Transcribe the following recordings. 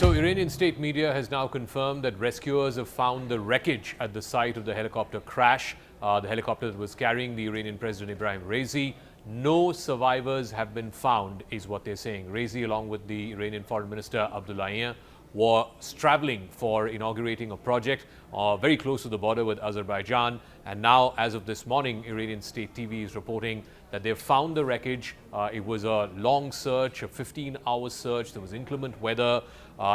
So Iranian state media has now confirmed that rescuers have found the wreckage at the site of the helicopter crash. The helicopter that was carrying the Iranian President Ebrahim Raisi. No survivors have been found, is what they're saying. Raisi, along with the Iranian Foreign Minister Amirabdollahian, was traveling for inaugurating a project very close to the border with Azerbaijan. And now, as of this morning, Iranian state TV is reporting that they've found the wreckage. It was a long search, a 15-hour search. There was inclement weather.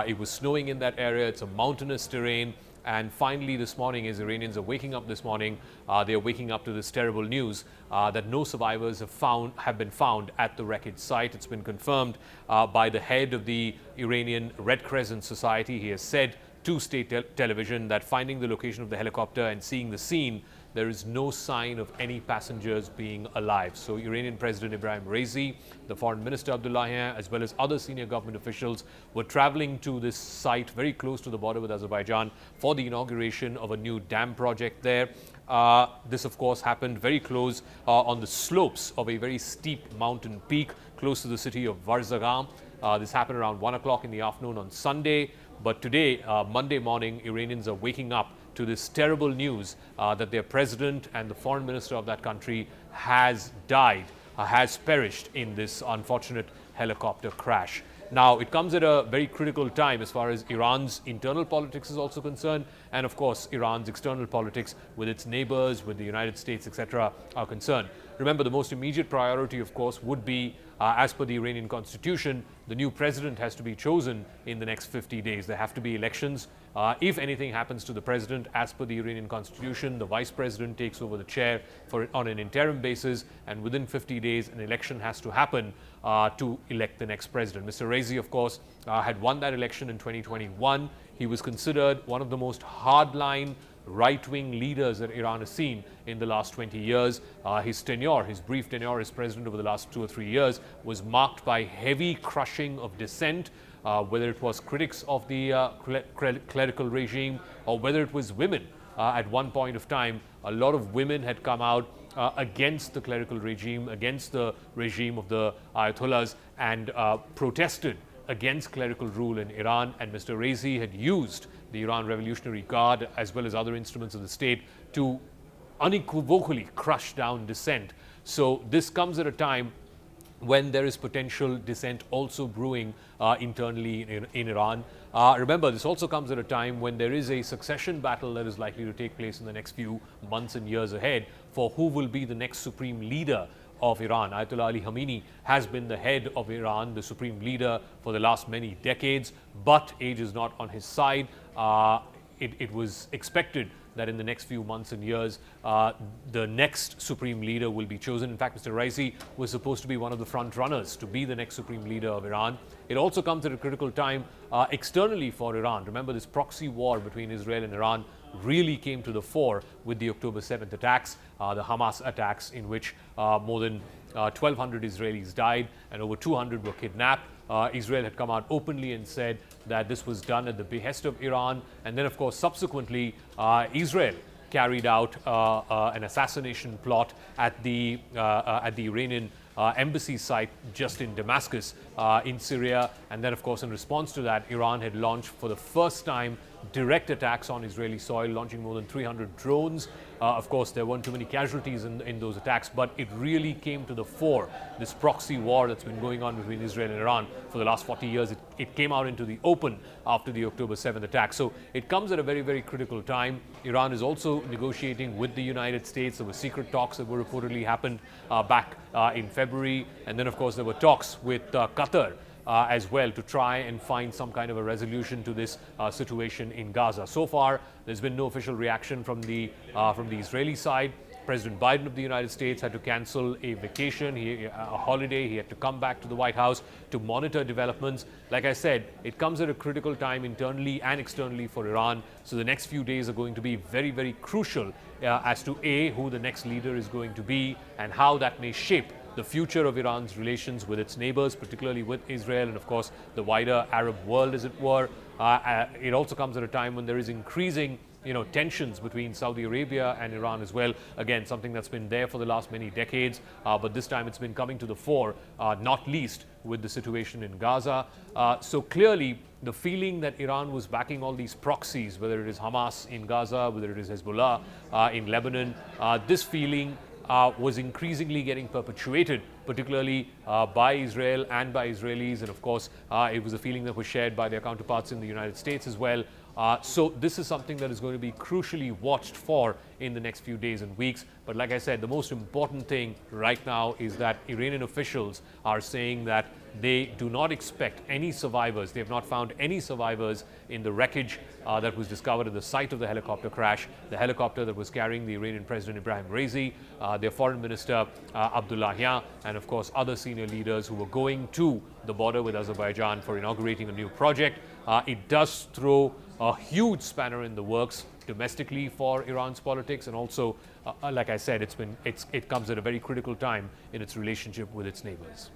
It was snowing in that area. It's a mountainous terrain. And finally, this morning, as Iranians are waking up this morning, they are waking up to this terrible news that no survivors have been found at the wreckage site. It's been confirmed by the head of the Iranian Red Crescent Society. He has said to state television that finding the location of the helicopter and seeing the scene, there is no sign of any passengers being alive. So Iranian President Ebrahim Raisi, the Foreign Minister Abdullahian, as well as other senior government officials were traveling to this site very close to the border with Azerbaijan for the inauguration of a new dam project there. This, of course, happened very close on the slopes of a very steep mountain peak close to the city of Varzagam. This happened around 1 o'clock in the afternoon on Sunday. But today, Monday morning, Iranians are waking up to this terrible news that their president and the foreign minister of that country has died, has perished in this unfortunate helicopter crash. Now, it comes at a very critical time as far as Iran's internal politics is also concerned, and of course, Iran's external politics with its neighbors, with the United States, etc., are concerned. Remember, the most immediate priority, of course, would be, as per the Iranian constitution, the new president has to be chosen in the next 50 days. There have to be elections. If anything happens to the president, as per the Iranian constitution, the vice president takes over the chair on an interim basis, and within 50 days, an election has to happen to elect the next president. Mr. Raisi, of course, had won that election in 2021. He was considered one of the most hardline right-wing leaders that Iran has seen in the last 20 years. His brief tenure as president over the last 2 or 3 years was marked by heavy crushing of dissent, whether it was critics of the clerical regime or whether it was women. At one point of time, a lot of women had come out against the clerical regime, against the regime of the Ayatollahs, and protested against clerical rule in Iran. And Mr. Raisi had used the Iran Revolutionary Guard as well as other instruments of the state to unequivocally crush down dissent. So this comes at a time when there is potential dissent also brewing internally in Iran. Remember, this also comes at a time when there is a succession battle that is likely to take place in the next few months and years ahead for who will be the next supreme leader of Iran. Ayatollah Ali Khamenei has been the head of Iran, the supreme leader for the last many decades, but age is not on his side. It was expected that in the next few months and years, the next supreme leader will be chosen. In fact, Mr. Raisi was supposed to be one of the front runners to be the next supreme leader of Iran. It also comes at a critical time externally for Iran. Remember, this proxy war between Israel and Iran really came to the fore with the October 7th attacks, the Hamas attacks, in which more than 1,200 Israelis died and over 200 were kidnapped. Israel had come out openly and said that this was done at the behest of Iran. And then, of course, subsequently, Israel carried out an assassination plot at the Iranian embassy site just in Damascus in Syria. And then, of course, in response to that, Iran had launched for the first time direct attacks on Israeli soil, launching more than 300 drones. Of course, there weren't too many casualties in those attacks, but it really came to the fore. This proxy war that's been going on between Israel and Iran for the last 40 years, it came out into the open after the October 7th attack. So it comes at a very, very critical time. Iran is also negotiating with the United States. There were secret talks that were reportedly happened back in February. And then, of course, there were talks with Qatar as well to try and find some kind of a resolution to this situation in Gaza. So far, there's been no official reaction from the Israeli side. President Biden of the United States had to cancel a vacation, a holiday. He had to come back to the White House to monitor developments. Like I said, it comes at a critical time internally and externally for Iran. So the next few days are going to be very, very crucial as to who the next leader is going to be and how that may shape the future of Iran's relations with its neighbors, particularly with Israel and, of course, the wider Arab world, as it were. It also comes at a time when there is increasing tensions between Saudi Arabia and Iran as well. Again, something that's been there for the last many decades, but this time it's been coming to the fore, not least with the situation in Gaza. So clearly, the feeling that Iran was backing all these proxies, whether it is Hamas in Gaza, whether it is Hezbollah in Lebanon, this feeling was increasingly getting perpetuated, particularly by Israel and by Israelis. And of course, it was a feeling that was shared by their counterparts in the United States as well. So this is something that is going to be crucially watched for in the next few days and weeks. But like I said, the most important thing right now is that Iranian officials are saying that they do not expect any survivors. They have not found any survivors in the wreckage that was discovered at the site of the helicopter crash, the helicopter that was carrying the Iranian President Ebrahim Raisi, their foreign minister Amirabdollahian, and of course other senior leaders who were going to the border with Azerbaijan for inaugurating a new project. It does throw a huge spanner in the works domestically for Iran's politics, and also, like I said, it comes at a very critical time in its relationship with its neighbors.